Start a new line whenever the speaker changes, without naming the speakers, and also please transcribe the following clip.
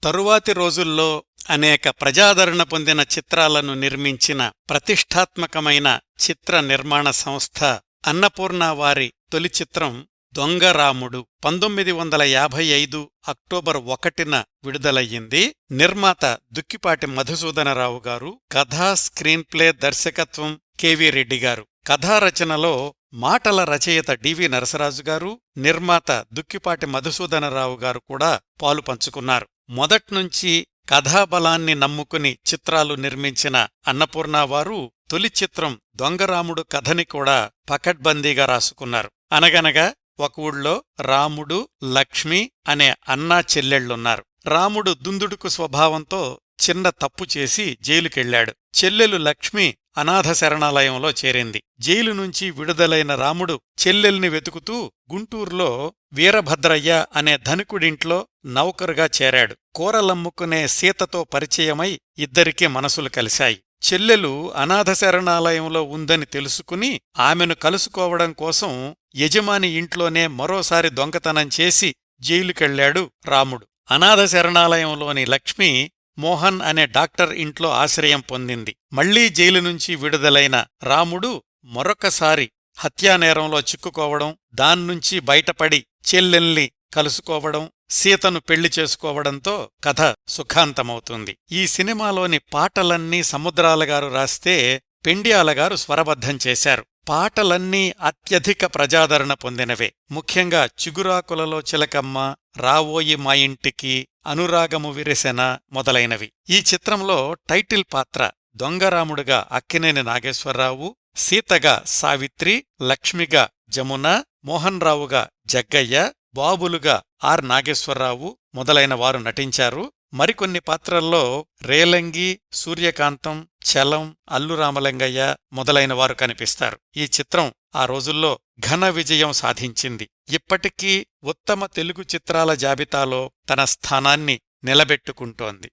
తరువాతి రోజుల్లో అనేక ప్రజాదరణ పొందిన చిత్రాలను నిర్మించిన ప్రతిష్ఠాత్మకమైన చిత్ర నిర్మాణ సంస్థ అన్నపూర్ణ వారి తొలి చిత్రం దొంగరాముడు 1955 అక్టోబర్ 1న విడుదలయ్యింది. నిర్మాత దుక్కిపాటి మధుసూదనరావు గారు, కథా స్క్రీన్ప్లే దర్శకత్వం కెవి రెడ్డి గారు. కథారచనలో మాటల రచయిత డివి నరసరాజు గారు, నిర్మాత దుక్కిపాటి మధుసూదనరావు గారు కూడా పాలుపంచుకున్నారు. మొదట్నుంచి కథాబలాన్ని నమ్ముకుని చిత్రాలు నిర్మించిన అన్నపూర్ణవారు తొలి చిత్రం దొంగరాముడు కథని కూడా పకడ్బందీగా రాసుకున్నారు. అనగనగా ఒక ఊళ్ళో రాముడు, లక్ష్మి అనే అన్నా చెల్లెళ్లున్నారు. రాముడు దుందుడుకు స్వభావంతో చిన్న తప్పు చేసి జైలుకెళ్లాడు. చెల్లెలు లక్ష్మి అనాథ శరణాలయంలో చేరింది. జైలు నుంచి విడుదలైన రాముడు చెల్లెల్ని వెతుకుతూ గుంటూరులో వీరభద్రయ్య అనే ధనికుడింట్లో నౌకరుగా చేరాడు. కూరలమ్ముకునే సీతతో పరిచయమై ఇద్దరికీ మనసులు కలిశాయి. చెల్లెలు అనాథ శరణాలయంలో ఉందని తెలుసుకుని ఆమెను కలుసుకోవడం కోసం యజమాని ఇంట్లోనే మరోసారి దొంగతనం చేసి జైలుకెళ్లాడు రాముడు. అనాథ శరణాలయంలోని లక్ష్మి మోహన్ అనే డాక్టర్ ఇంట్లో ఆశ్రయం పొందింది. మళ్లీ జైలు నుంచి విడుదలైన రాముడు మరొకసారి హత్యానేరంలో చిక్కుకోవడం, దాన్నుంచి బయటపడి చెల్లెల్ని కలుసుకోవడం, సీతను పెళ్లి చేసుకోవడంతో కథ సుఖాంతమవుతుంది. ఈ సినిమాలోని పాటలన్నీ సముద్రాలగారు రాస్తే పెండ్యాలగారు స్వరబద్ధం చేశారు. పాటలన్నీ అత్యధిక ప్రజాదరణ పొందినవే. ముఖ్యంగా చిగురాకులలో చిలకమ్మ, రావోయి మా ఇంటికి, అనురాగము విరిసెన మొదలైనవి. ఈ చిత్రంలో టైటిల్ పాత్ర దొంగరాముడుగా అక్కినేని నాగేశ్వరరావు, సీతగా సావిత్రి, లక్ష్మిగా జమున, మోహన్ రావుగా జగ్గయ్య, బాబులుగా ఆర్ నాగేశ్వరరావు మొదలైన వారు నటించారు. మరికొన్ని పాత్రల్లో రేలంగి, సూర్యకాంతం, చలం, అల్లురామలింగయ్య మొదలైన వారు కనిపిస్తారు. ఈ చిత్రం ఆ రోజుల్లో ఘన విజయం సాధించింది. ఇప్పటికీ ఉత్తమ తెలుగు చిత్రాల జాబితాలో తన స్థానాన్ని నిలబెట్టుకుంటోంది.